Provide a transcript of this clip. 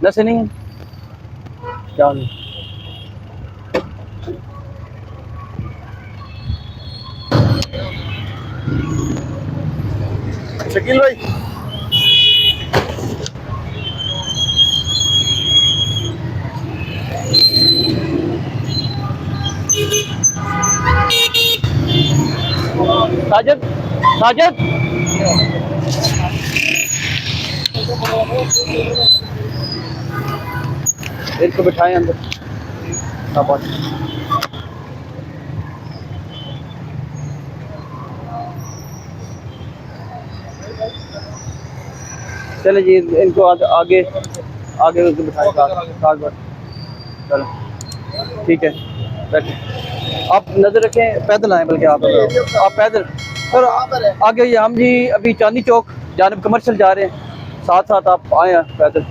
नशे नहीं है क्या नहीं? शकील भाई साजिद साजिद इनको बिठाएं अंदर। चले जी इनको आगे आगे उनको बिठाएं साथ पर। चलो ठीक है बैठे। आप नजर रखें पैदल आए बल्कि आप पैदल सर आगे ये हम जी अभी चांदनी चौक जानब कमर्शियल जा रहे हैं साथ साथ आप आए हैं पैदल।